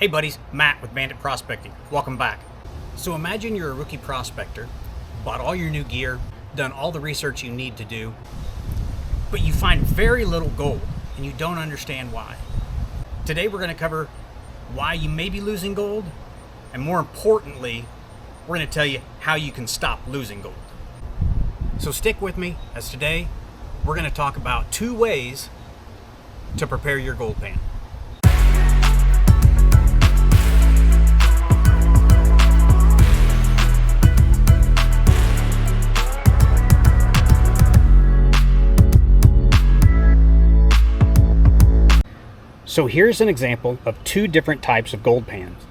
Hey buddies, Matt with Bandit Prospecting. Welcome back. So imagine you're a rookie prospector, bought all your new gear, done all the research you need to do, but you find very little gold and you don't understand why. Today we're going to cover why you may be losing gold, and more importantly, we're going to tell you how you can stop losing gold. So stick with me, as today we're going to talk about 2 ways to prepare your gold pan. So here's an example of 2 different types of gold pans.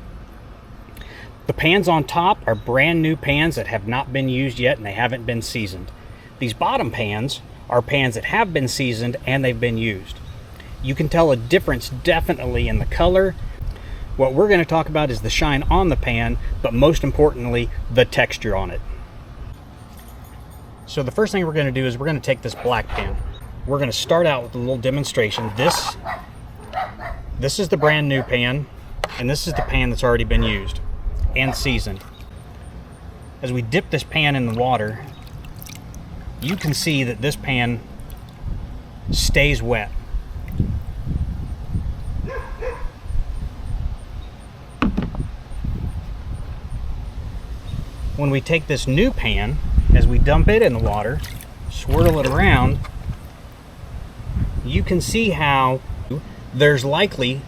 The pans on top are brand new pans that have not been used yet and they haven't been seasoned. These bottom pans are pans that have been seasoned and they've been used. You can tell a difference definitely in the color. What we're going to talk about is the shine on the pan, but most importantly, the texture on it. So the first thing we're going to do is we're going to take this black pan. We're going to start out with a little demonstration. This is the brand new pan, and this is the pan that's already been used and seasoned. As we dip this pan in the water, you can see that this pan stays wet. When we take this new pan, as we dump it in the water, swirl it around, you can see how there's likely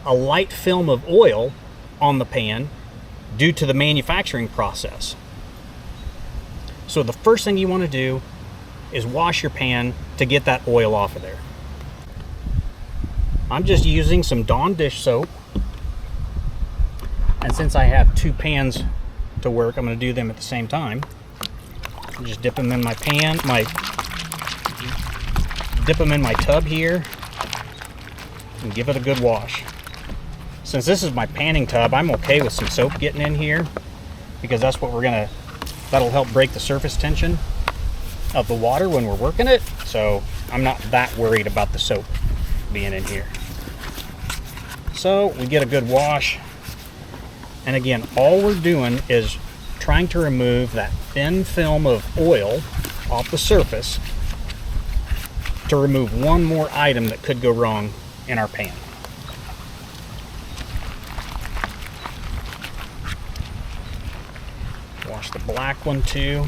a light film of oil on the pan due to the manufacturing process. So the first thing you want to do is wash your pan to get that oil off of there. I'm just using some Dawn dish soap, and since I have 2 pans to work, I'm going to do them at the same time. I'll just dip them in my pan, dip them in my tub here, and give it a good wash. Since this is my panning tub, I'm okay with some soap getting in here because that's what that'll help break the surface tension of the water when we're working it. So I'm not that worried about the soap being in here. So we get a good wash. And again, all we're doing is trying to remove that thin film of oil off the surface to remove one more item that could go wrong in our pan. Wash the black one too.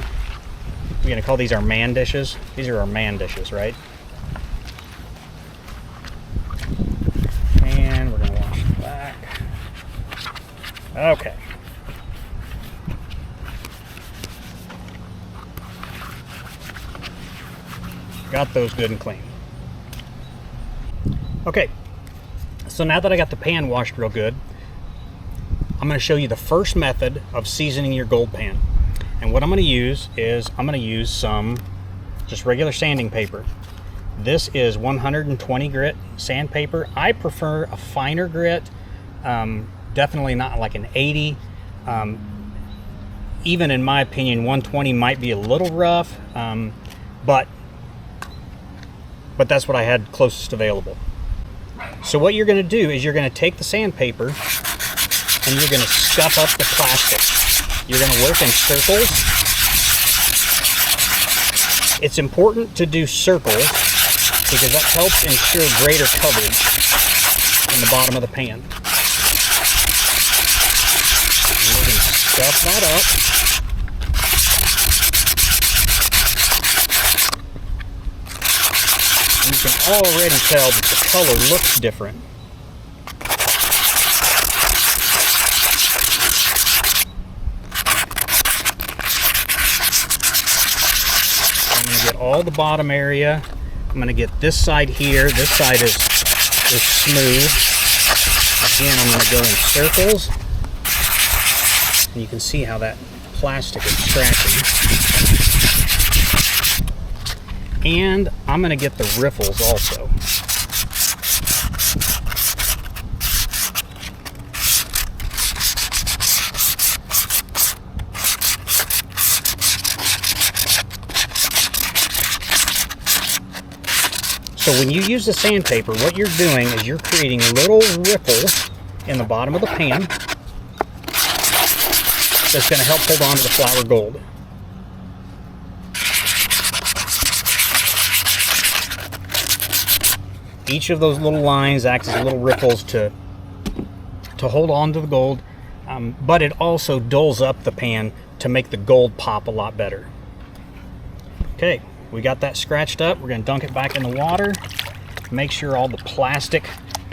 We're going to call these our man dishes. These are our man dishes, right? And we're going to wash the black. Okay. Got those good and clean. Okay, so now that I got the pan washed real good, I'm going to show you the first method of seasoning your gold pan. And what I'm going to use is I'm going to use some just regular sanding paper. This is 120 grit sandpaper. I prefer a finer grit, definitely not like an 80. Even in my opinion, 120 might be a little rough, but that's what I had closest available. So what you're going to do is you're going to take the sandpaper and you're going to scuff up the plastic. You're going to work in circles. It's important to do circles because that helps ensure greater coverage in the bottom of the pan. And we're going to scuff that up. You can already tell that the color looks different. I'm going to get all the bottom area. I'm going to get this side here. This side is smooth. Again, I'm going to go in circles. And you can see how that plastic is scratching. And I'm going to get the riffles also. So when you use the sandpaper, what you're doing is you're creating little ripples in the bottom of the pan that's going to help hold on to the flour gold. Each of those little lines acts as little ripples to hold on to the gold, but it also dulls up the pan to make the gold pop a lot better. Okay, we got that scratched up. We're going to dunk it back in the water. Make sure all the plastic,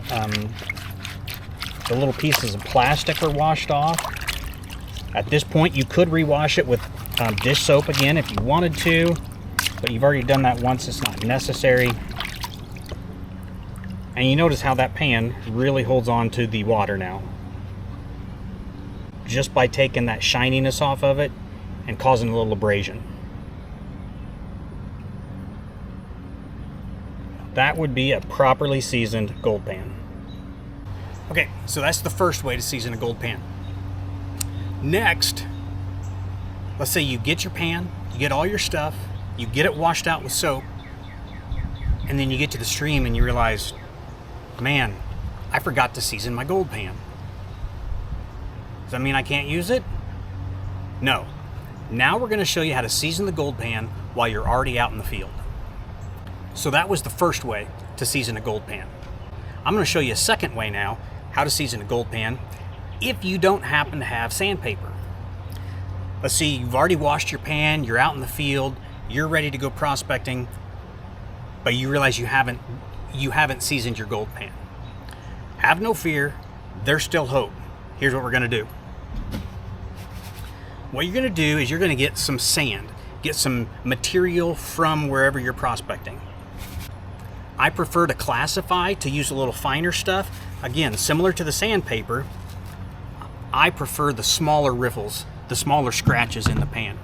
the little pieces of plastic are washed off. At this point, you could rewash it with dish soap again if you wanted to, but you've already done that once. It's not necessary. And you notice how that pan really holds on to the water now, just by taking that shininess off of it and causing a little abrasion. That would be a properly seasoned gold pan. Okay, so that's the first way to season a gold pan. Next, let's say you get your pan, you get all your stuff, you get it washed out with soap, and then you get to the stream and you realize, man, I forgot to season my gold pan. Does that mean I can't use it? No. Now we're going to show you how to season the gold pan while you're already out in the field. So that was the first way to season a gold pan. I'm going to show you a second way now, how to season a gold pan if you don't happen to have sandpaper. Let's see, you've already washed your pan, you're out in the field, you're ready to go prospecting, but you realize you haven't seasoned your gold pan. Have no fear, there's still hope. Here's what we're going to do. What you're going to do is you're going to get some sand, get some material from wherever you're prospecting. I prefer to classify, to use a little finer stuff. Again, similar to the sandpaper, I prefer the smaller riffles, the smaller scratches in the pan.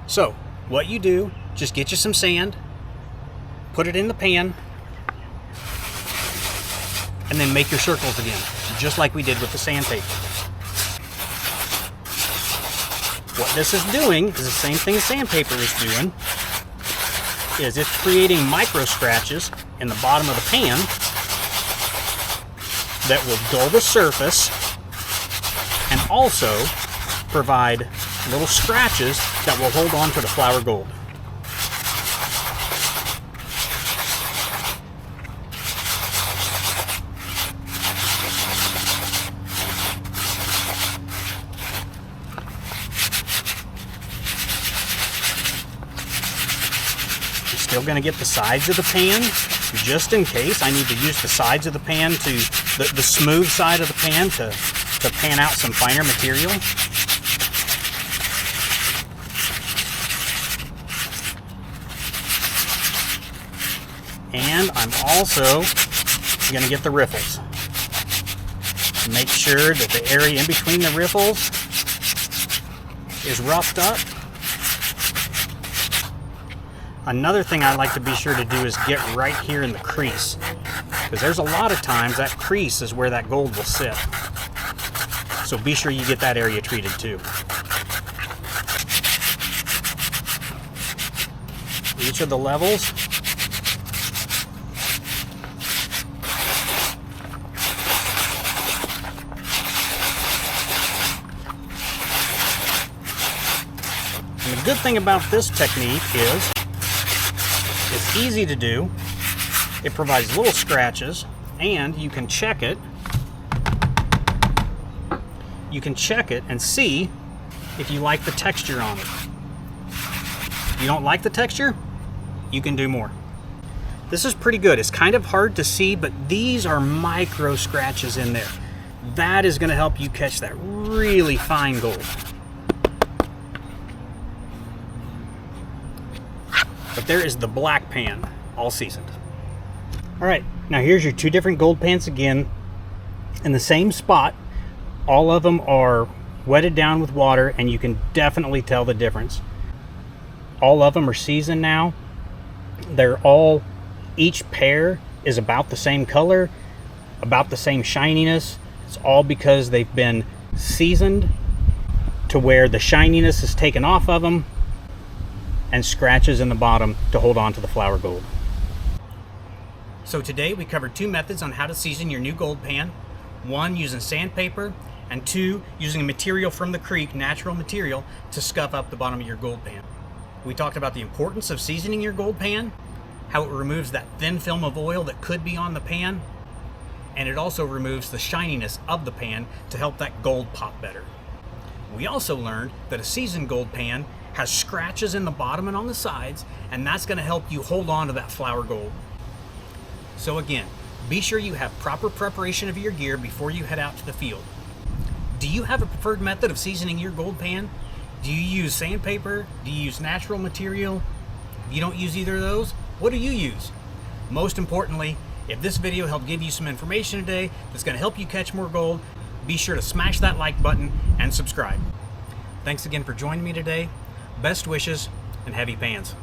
So what you do, just get you some sand, put it in the pan, and then make your circles again, just like we did with the sandpaper. What this is doing is the same thing as sandpaper is doing, is it's creating micro scratches in the bottom of the pan that will dull the surface and also provide little scratches that will hold on to the flour gold. Still going to get the sides of the pan, just in case I need to use the sides of the pan to the smooth side of the pan to pan out some finer material. And I'm also going to get the riffles. Make sure that the area in between the riffles is roughed up. Another thing I like to be sure to do is get right here in the crease, because there's a lot of times that crease is where that gold will sit. So be sure you get that area treated too. Each of the levels. And the good thing about this technique is it's easy to do, it provides little scratches, and you can check it. You can check it and see if you like the texture on it. If you don't like the texture, you can do more. This is pretty good. It's kind of hard to see, but these are micro scratches in there. That is going to help you catch that really fine gold. But there is the black pan, all seasoned. All right, now here's your two different gold pans again in the same spot. All of them are wetted down with water, and you can definitely tell the difference. All of them are seasoned now. Each pair is about the same color, about the same shininess. It's all because they've been seasoned to where the shininess is taken off of them and scratches in the bottom to hold on to the flour gold. So today we covered two methods on how to season your new gold pan. One, using sandpaper, and two, using material from the creek, natural material, to scuff up the bottom of your gold pan. We talked about the importance of seasoning your gold pan, how it removes that thin film of oil that could be on the pan, and it also removes the shininess of the pan to help that gold pop better. We also learned that a seasoned gold pan has scratches in the bottom and on the sides, and that's going to help you hold on to that flour gold. So again, be sure you have proper preparation of your gear before you head out to the field. Do you have a preferred method of seasoning your gold pan? Do you use sandpaper? Do you use natural material? If you don't use either of those, what do you use? Most importantly, if this video helped give you some information today that's going to help you catch more gold, be sure to smash that like button and subscribe. Thanks again for joining me today. Best wishes and heavy pans.